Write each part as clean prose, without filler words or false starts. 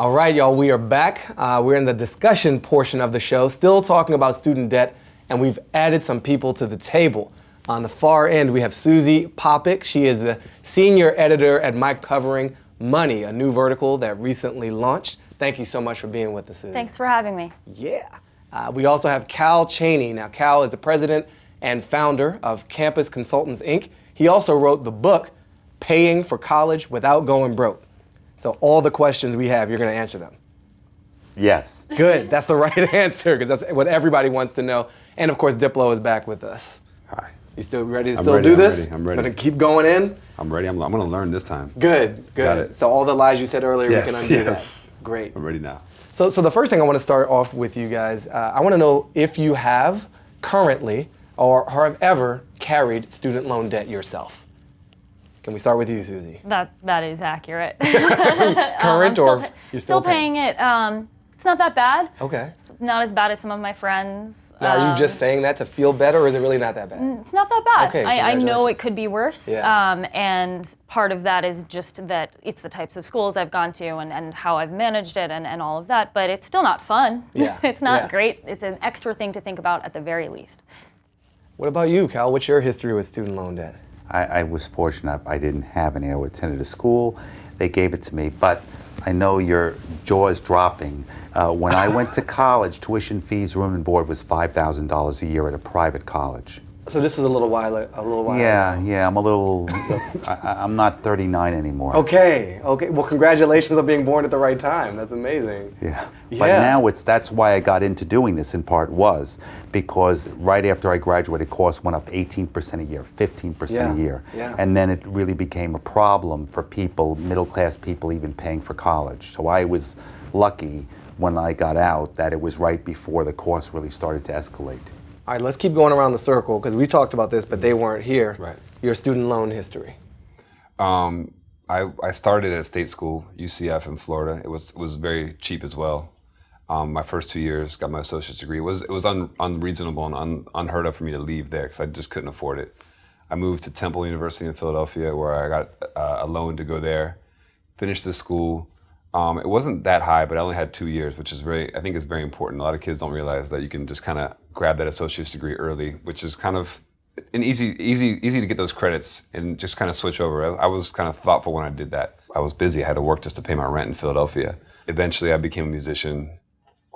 All right, y'all, we are back. We're in the discussion portion of the show, still talking about student debt, and we've added some people to the table. On the far end, we have Susie Poppick. She is the senior editor at My Covering Money, a new vertical that recently launched. Thank you so much for being with us, Susie. Thanks for having me. Yeah. We also have Kal Chany. Now, Kal is the president and founder of Campus Consultants, Inc. He also wrote the book, Paying for College Without Going Broke. So all the questions we have, you're going to answer them. Yes. Good. That's the right answer, because that's what everybody wants to know. And of course, Diplo is back with us. Hi. You still ready to ready, do this? I'm ready. Gonna keep going in? I'm ready. I'm going to learn this time. Good. Got it. So all the lies you said earlier, we can undo Yes. that. Great. I'm ready now. So the first thing I want to start off with you guys, I want to know if you have currently or have ever carried student loan debt yourself. Can we start with you, Susie? That is accurate. Current or you're still paying it? It's not that bad. Okay. It's not as bad as some of my friends. Now, are you just saying that to feel better, or is it really not that bad? It's not that bad. Okay, I know it could be worse. Yeah. And part of that is just that it's the types of schools I've gone to and how I've managed it and all of that. But it's still not fun. Yeah. It's not great. It's an extra thing to think about at the very least. What about you, Kal? What's your history with student loan debt? I was fortunate I didn't have any. I attended a school, they gave it to me, but I know your jaw is dropping. When I went to college, tuition fees, room and board was $5,000 a year at a private college. So this was a little while ago. Yeah, I'm a little, I'm not 39 anymore. Okay. Well, congratulations on being born at the right time. That's amazing. Yeah. But now that's why I got into doing this in part was because right after I graduated, costs went up 18% a year, 15% a year. Yeah. And then it really became a problem for people, middle class people even paying for college. So I was lucky when I got out that it was right before the costs really started to escalate. All right, let's keep going around the circle because we talked about this, but they weren't here. Right. Your student loan history. I started at state school, UCF in Florida. It was very cheap as well. My first 2 years, got my associate's degree. It was unreasonable and unheard of for me to leave there because I just couldn't afford it. I moved to Temple University in Philadelphia where I got a loan to go there, finished the school. It wasn't that high, but I only had 2 years, which is I think is very important. A lot of kids don't realize that you can just kind of grab that associate's degree early, which is kind of an easy to get those credits and just kind of switch over. I was kind of thoughtful when I did that. I was busy. I had to work just to pay my rent in Philadelphia. Eventually, I became a musician.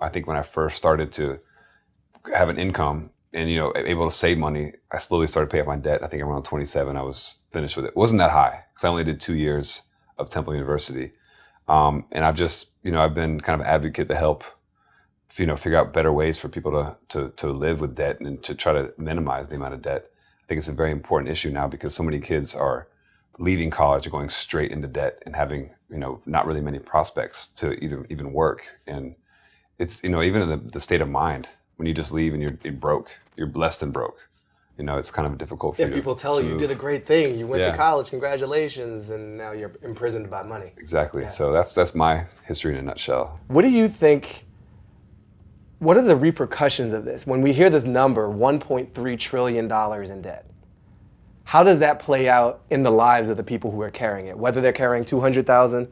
I think when I first started to have an income and able to save money, I slowly started paying off my debt. I think around 27, I was finished with it. It wasn't that high because I only did 2 years of Temple University. And I've just, I've been kind of an advocate to help, figure out better ways for people to live with debt and to try to minimize the amount of debt. I think it's a very important issue now because so many kids are leaving college and going straight into debt and having, not really many prospects to even work. And it's, even in the state of mind, when you just leave and you're broke, you're less than broke. It's kind of difficult for you. Yeah, people tell you did a great thing. You went to college, congratulations, and now you're imprisoned by money. Exactly. Yeah. So that's my history in a nutshell. What do you think, what are the repercussions of this? When we hear this number, $1.3 trillion in debt, how does that play out in the lives of the people who are carrying it? Whether they're carrying $200,000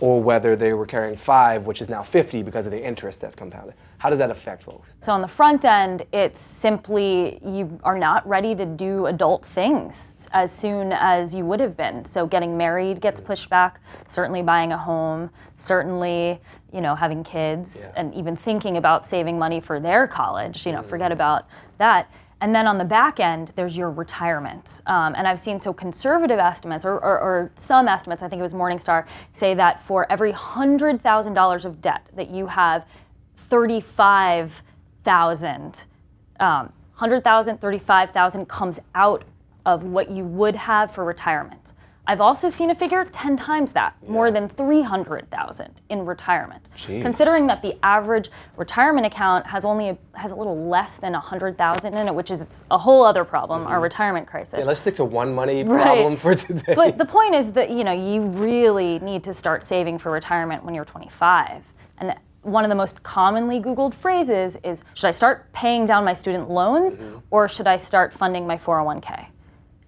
or whether they were carrying 5, which is now 50 because of the interest that's compounded. How does that affect folks? So on the front end, it's simply you are not ready to do adult things as soon as you would have been. So getting married gets pushed back, certainly buying a home, certainly, having kids, and even thinking about saving money for their college, forget about that. And then on the back end, there's your retirement. And I've seen conservative estimates, or some estimates, I think it was Morningstar, say that for every $100,000 of debt that you have, 35,000, 100,000, 35,000 comes out of what you would have for retirement. I've also seen a figure 10 times that, more than 300,000 in retirement. Jeez. Considering that the average retirement account has a little less than 100,000 in it, which is a whole other problem, our retirement crisis. Yeah, let's stick to one money problem for today. But the point is that you really need to start saving for retirement when you're 25. And one of the most commonly Googled phrases is, should I start paying down my student loans or should I start funding my 401k?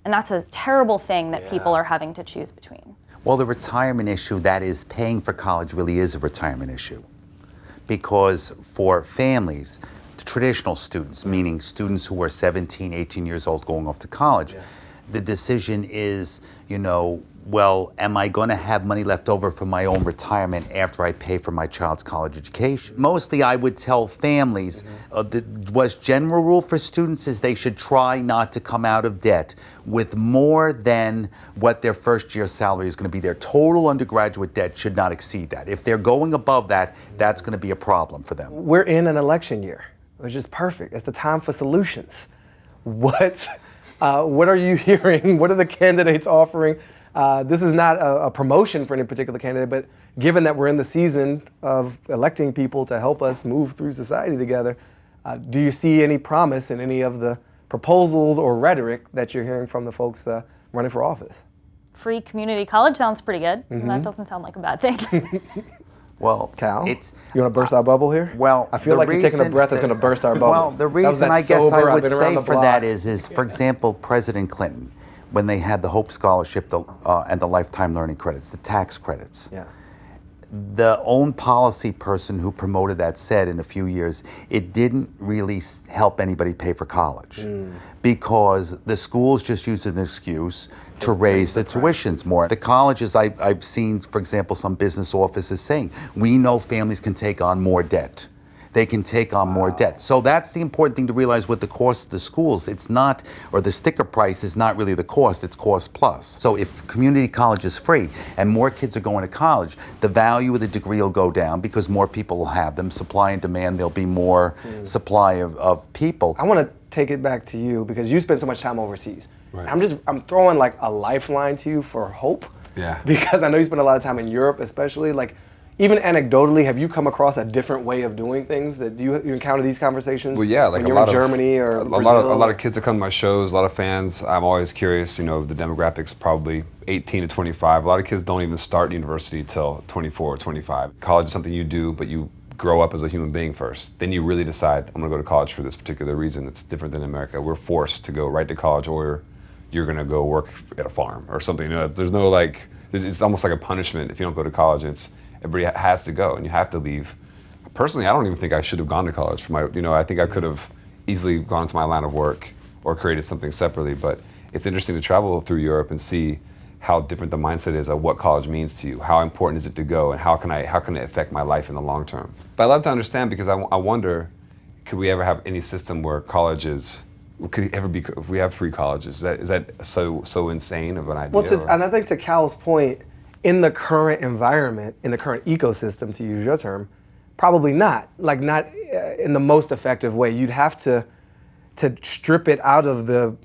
And that's a terrible thing that people are having to choose between. Well, the retirement issue, that is, paying for college really is a retirement issue. Because for families, traditional students, meaning students who are 17, 18 years old going off to college, the decision is, well, am I going to have money left over for my own retirement after I pay for my child's college education? Mostly I would tell families, the general rule for students is they should try not to come out of debt with more than what their first year salary is going to be. Their total undergraduate debt should not exceed that. If they're going above that, that's going to be a problem for them. We're in an election year, which is perfect. It's the time for solutions. What are you hearing? What are the candidates offering? This is not a promotion for any particular candidate, but given that we're in the season of electing people to help us move through society together, do you see any promise in any of the proposals or rhetoric that you're hearing from the folks running for office? Free community college sounds pretty good. That doesn't sound like a bad thing. Well, Cal, you want to burst our bubble here? Well, I feel like you're taking a breath that's going to burst our bubble. Well, the reason I guess I would say for that is, for example, President Clinton, when they had the Hope Scholarship and the lifetime learning credits, the tax credits. Yeah. The own policy person who promoted that said in a few years, it didn't really help anybody pay for college because the schools just used an excuse to raise the tuitions more. The colleges, I've seen, for example, some business offices saying, we know families can take on more debt. They can take on more debt. So that's the important thing to realize with the cost of the schools. It's not, or the sticker price is not really the cost, it's cost plus. So if community college is free and more kids are going to college, the value of the degree will go down because more people will have them. Supply and demand, there'll be more supply of people. I want to take it back to you because you spend so much time overseas. Right. I'm throwing like a lifeline to you for hope. Yeah. Because I know you spend a lot of time in Europe, especially. Like, even anecdotally, have you come across a different way of doing things? That do you encounter these conversations? Well, yeah, like when a you're lot in of Germany or a Brazil? lot of kids that come to my shows, a lot of fans. I'm always curious. The demographics probably 18 to 25. A lot of kids don't even start university till 24 or 25. College is something you do, but you grow up as a human being first. Then you really decide, I'm going to go to college for this particular reason. It's different than in America. We're forced to go right to college, or you're going to go work at a farm or something. There's no it's almost like a punishment if you don't go to college. Everybody has to go, and you have to leave. Personally, I don't even think I should have gone to college for my, I think I could have easily gone to my line of work or created something separately, but it's interesting to travel through Europe and see how different the mindset is of what college means to you. How important is it to go, and how can it affect my life in the long term? But I love to understand because I wonder, could we ever have any system where colleges, could it ever be, if we have free colleges, is that so insane of an idea? Well, and I think to Cal's point, in the current environment, in the current ecosystem, to use your term, probably not. Like, not in the most effective way. You'd have to strip it out of the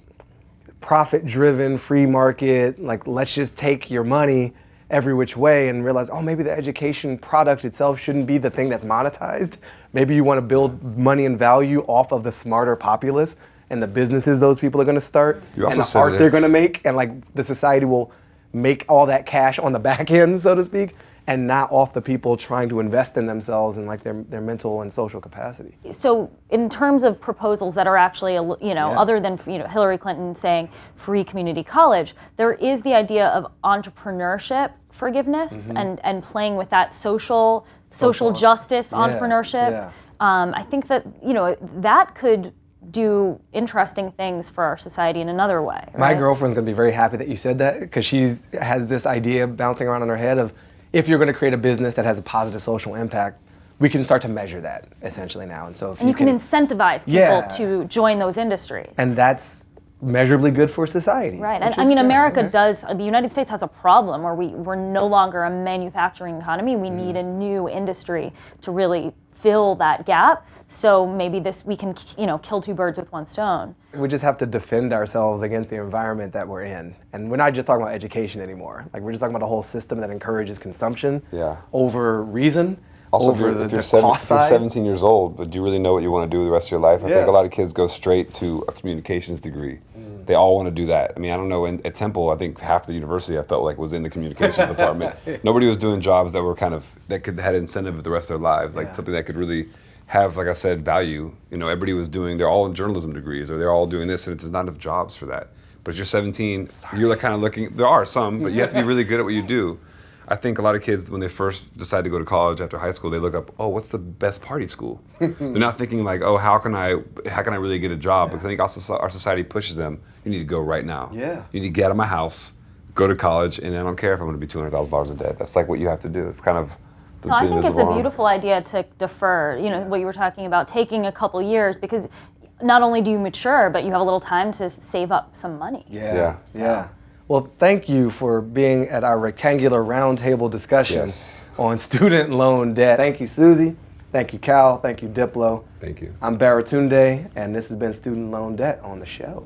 profit-driven free market, like, let's just take your money every which way, and realize, maybe the education product itself shouldn't be the thing that's monetized. Maybe you want to build money and value off of the smarter populace and the businesses those people are going to start, and the art they're going to make, and like the society will make all that cash on the back end, so to speak, and not off the people trying to invest in themselves and like their mental and social capacity. So in terms of proposals that are actually, other than Hillary Clinton saying free community college, there is the idea of entrepreneurship forgiveness and playing with that social justice entrepreneurship. Yeah. I think that that could do interesting things for our society in another way. Right? My girlfriend's gonna be very happy that you said that, because she's has this idea bouncing around in her head of, if you're gonna create a business that has a positive social impact, we can start to measure that essentially now. And so if you can incentivize people to join those industries. And that's measurably good for society. Right, and America does, the United States has a problem where we're no longer a manufacturing economy. We need a new industry to really fill that gap. So maybe we can, kill two birds with one stone. We just have to defend ourselves against the environment that we're in. And we're not just talking about education anymore. Like, we're just talking about a whole system that encourages consumption over reason. Also, over if you're the cost side. 17 years old, but do you really know what you want to do the rest of your life? I think a lot of kids go straight to a communications degree. They all want to do that. I mean, I don't know, at Temple, I think half the university I felt like was in the communications department. Nobody was doing jobs that were had incentive the rest of their lives, like something that could really have, like I said, value. You know, everybody was they're all in journalism degrees, or they're all doing this, and it's not enough jobs for that. But if you're 17, you're like kind of looking, there are some, but you have to be really good at what you do. I think a lot of kids, when they first decide to go to college after high school, they look up, oh, what's the best party school? They're not thinking like, oh, how can I really get a job? Because I think also our society pushes them, you need to go right now. Yeah. You need to get out of my house, go to college, and I don't care if I'm going to be $200,000 in debt. That's like what you have to do. It's kind of the No, I think it's invisible a arm. beautiful idea to defer, you know, what you were talking about, taking a couple years, because not only do you mature, but you have a little time to save up some money. Yeah. Well, thank you for being at our rectangular roundtable discussion Yes. on student loan debt. Thank you, Susie. Thank you, Kal. Thank you, Diplo. Thank you. I'm Baratunde, and this has been Student Loan Debt on the show.